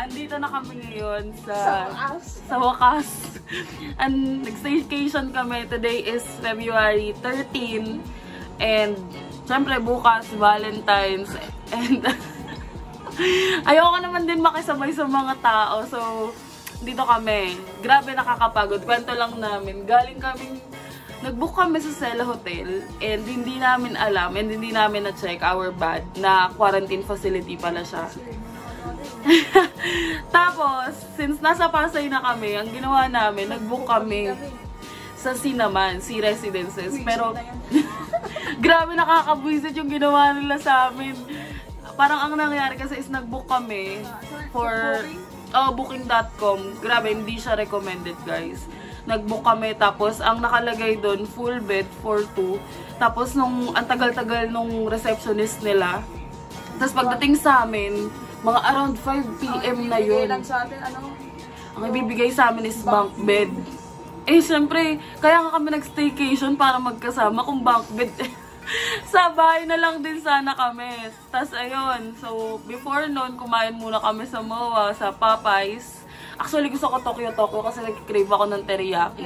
andito na kami ngayon sa wakas. And nag-staycation kami. Today is February 13. And syempre bukas, Valentine's. And ayoko naman din makisabay sa mga tao. So, dito kami. Grabe nakakapagod. Kwento lang namin. Nag-book kami sa Sela Hotel and hindi namin alam and hindi namin na-check our bad na quarantine facility pala siya. Tapos, since nasa Pasay na kami, ang ginawa namin, nag-book kami sa C naman, C Residences. Pero, grabe nakakabwisit yung ginawa nila sa amin. Parang ang nangyari kasi is nag-book kami for booking.com. Grabe, hindi siya recommended, guys. Nag-book kami, tapos ang nakalagay doon, full bed for 2. Tapos nung ang tagal-tagal nung receptionist nila. Tapos pagdating sa amin, mga around 5 PM na yun. Ang ibibigay sa amin is bunk bed. Eh, syempre, kaya nga kami nag-staycation para magkasama kung bunk bed. Sa bahay na lang din sana kami. Tapos ayun, so before noon, kumain muna kami sa MOA, sa Popeyes. Actually, gusto ko Tokyo kasi nag-crave ako ng teriyaki.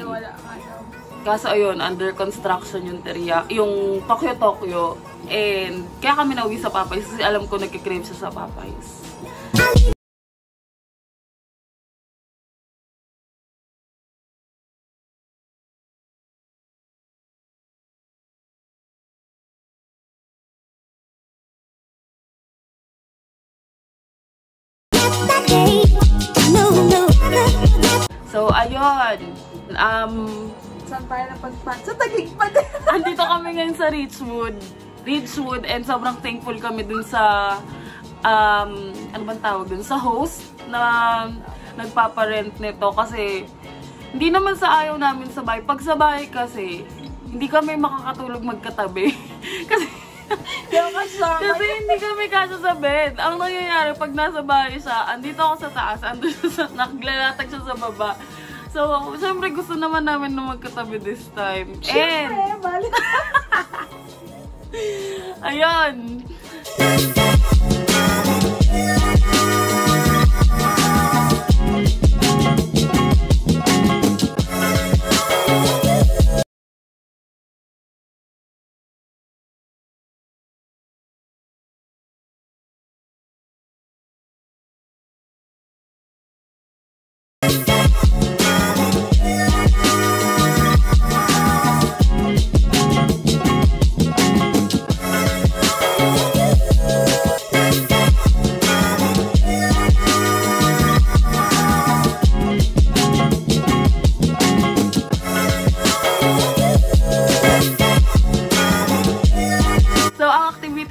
Kaso ayun, under construction yung teriyaki, yung Tokyo. And kaya kami nauwi sa Popeyes kasi alam ko nag-crave siya sa Popeyes. So, ayun. Saan tayo napagpan? Sa Tagigpad. Andito kami ngayon sa Ridgewood and sobrang thankful kami dun sa ano bang tawag dun? Sa host na nagpaparent nito kasi hindi naman sa ayaw namin sa bahay. Pag sa bahay kasi, hindi kami makakatulog magkatabi. Kasi hindi kami kasya sa bed. Ang nangyayari pag nasa bahay siya, andito ako sa taas, naglalatag siya sa baba. So, syempre gusto naman namin na magkatabi this time. Syempre, balik. Ayun.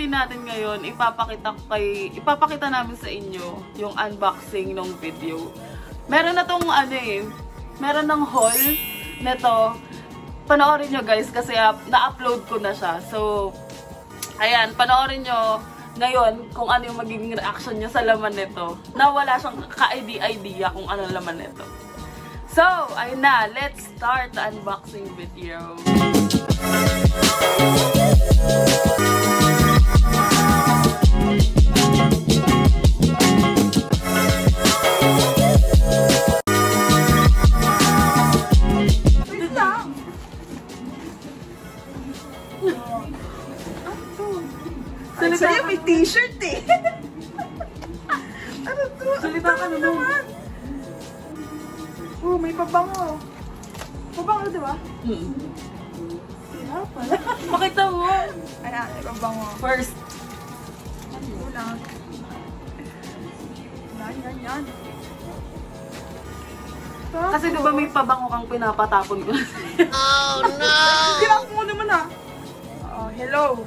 Natin ngayon, ipapakita namin sa inyo yung unboxing ng video. Meron na tong meron ng haul neto. Panoorin nyo guys kasi na-upload ko na siya. So, ayan, panoorin nyo ngayon kung ano yung magiging reaction nyo sa laman nito. Na wala siyang ka-idea kung ano laman nito. So, ayun na, let's start the unboxing video. Sa'yo may t-shirt eh. Ano to? Salita ka naman. Oh, may pabango. Pabango, diba? Sila pala. Pakita mo. Ayan, may pabango. First. Yan. Kasi diba may pabango kang pinapatapon ko? Oh no! Tinap mo naman ah. Oh, hello.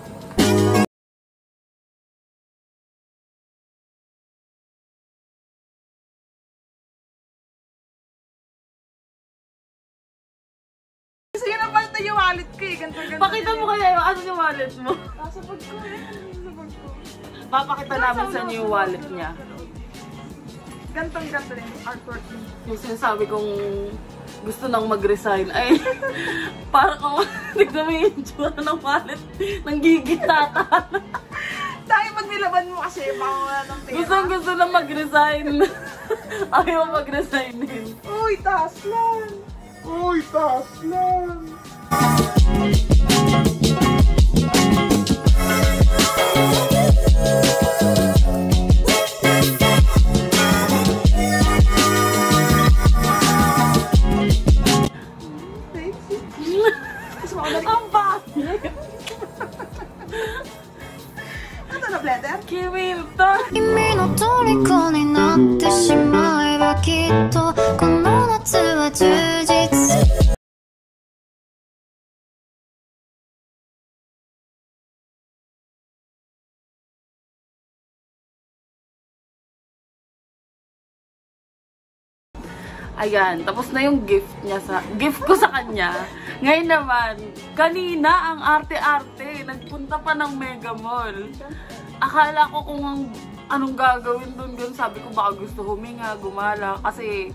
Kasi yun ang palta yung wallet ko eh. Ganda-ganda. Pakita mo kaya yung ano yung wallet mo. Nasa bag ko eh. Nasa bag ko. Papakita namin sa inyo yung wallet niya. Gantong-ganto rin yung artwork niya. Yung sinasabi kong gusto nang mag-resign. Ay, para kung tignan mo yung itsura ng wallet. Nanggigitatan. Tayo pag nilaban mo kasi, makawala ng pera. Gusto nang mag-resign. Ayaw mag-resignin. Uy, taas lang. Uy, taas lang! Ang bakit? Ano na, Blender? Kimilton! 君の虜になってしまえばきっとこの夏は充実する Ayan, tapos na yung gift ko sa kanya. Ngayon naman, kanina ang arte-arte, nagpunta pa ng Mega Mall. Akala ko kung anong gagawin doon, sabi ko baka gusto huminga, gumala, kasi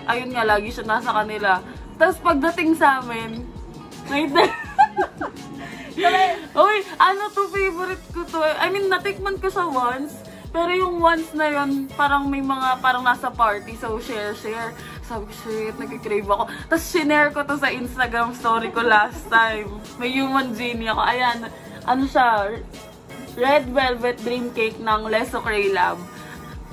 ayun nga, lagi siya nasa kanila. Tapos pagdating sa amin, uy, ano to, favorite ko to. I mean, natikman ko sa once, pero yung once na yun, parang may mga, parang nasa party, so share. Sabi ko, shit, nag-crave ako. Tapos shinare ko to sa Instagram story ko last time. May human genie ako. Ayan, ano siya, red velvet dream cake ng Les Sucre Lab.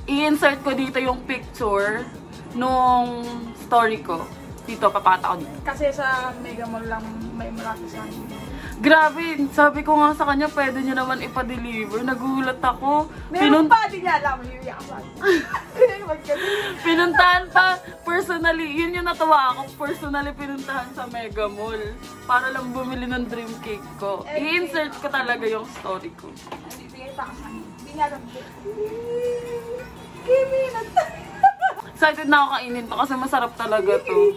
I-insert ko dito yung picture nung story ko. Dito, papata ko dito. Kasi sa Mega Mall lang may malaki sa akin. Grabe, sabi ko nga sa kanya, pwede nyo naman ipa-deliver. Nagulat ako. Meron pa, di niya alam. Yuyakan. Pinuntahan pa, personally, yun yung natuwa ako, personally pinuntahan sa Mega Mall. Para lang bumili ng dream cake ko. I-insert ko talaga yung story ko. Bigay pa ka sa akin. Di niya alam. Kimi, Excited na ako kainin to kasi masarap talaga to.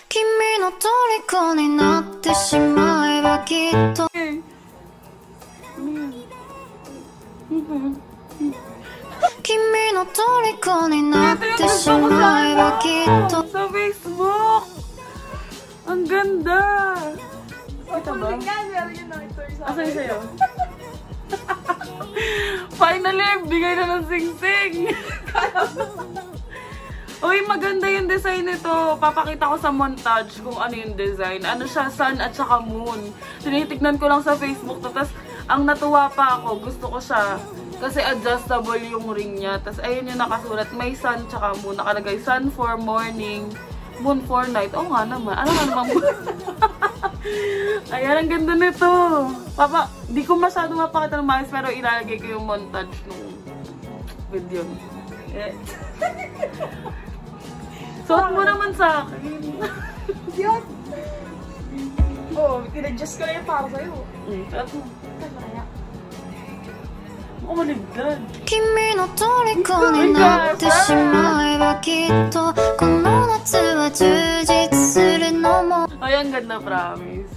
君の虜になってしまえばきっと 君の虜になってしまえばきっと Sa Facebook! Ang ganda! Ito ba? Meron yun na ito. Asa yung sa'yo? Finally, bigay na ng sing-sing! Uy, maganda yung design nito. Papakita ko sa montage kung ano yung design. Ano siya, sun at saka moon. Tinitignan ko lang sa Facebook to. Tapos, ang natuwa pa ako, gusto ko siya. Kasi adjustable yung ring niya. Tapos, ayun yung nakasulat. May sun tsaka moon. Nakalagay, sun for morning, moon for night. Oo nga naman. Ano nga naman moon? Ayan, ang ganda nito. Papa, di ko masyado mapakita ng maayos, pero ilalagay ko yung montage nung video. Suot mo naman sa akin. Yun. Oo, in-adjust ko na yung para sa'yo. Suot mo. Kaya. Oh, maligdan. 君の虜になってしまえばきっとこの夏は充実するのも Ay, ang ganda, promise.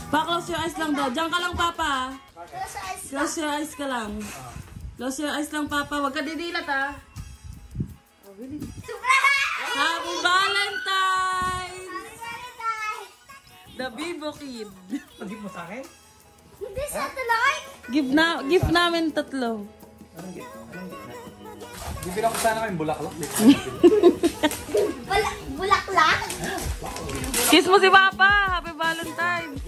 Pa-close your eyes lang daw. Diyan ka lang, Papa. Close your eyes ka lang. Close your eyes lang, Papa. Huwag ka didilat, ha. Happy Valentine's! The Bibo Kid. Pag-gift mo sa akin? Hindi sa tuloy Gift namin tatlo. Bibila ko sana kayong bulaklak. Bulaklak? Kiss mo si Papa! Happy Valentine's!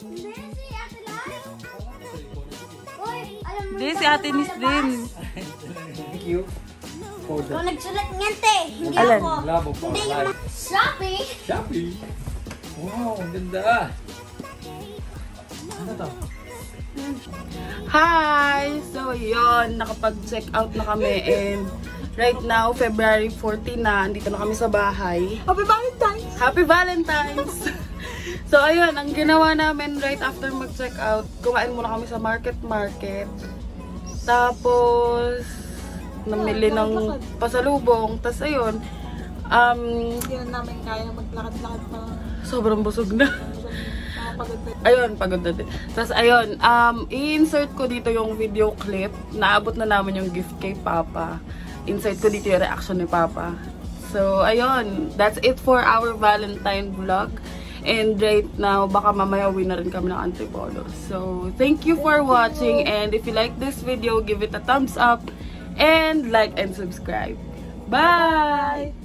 Hindi, si Ate Lai. Uy, alam mo. Hindi, si Ate Nis din. Thank you. Ikaw nagsulat niyan, te. Hindi Alan? ako. Labo pa. Hindi yung Shopee. Shopee. Wow, ang ganda. Ano to? Hi! So, yun. Nakapag-check out na kami and right now, February 14 na. Andito na kami sa bahay. Happy Valentine's. Happy Valentine's! So, ayun. Ang ginawa namin right after mag-check out, kumain muna kami sa market. Tapos, namili ng pasalubong. Tapos, ayun. Hindi na namin kaya maglakad-lakad pa. Sobrang busog na. Ayun, pagod na din. Tapos, ayun, i-insert ko dito yung video clip. Naabot na namin yung gift kay Papa. Insert ko dito yung reaction ni Papa. So, ayun, that's it for our Valentine vlog. And right now, baka mamaya uwi na rin kami ng Antipolo. So, thank you for watching. And if you like this video, give it a thumbs up. And like and subscribe. Bye!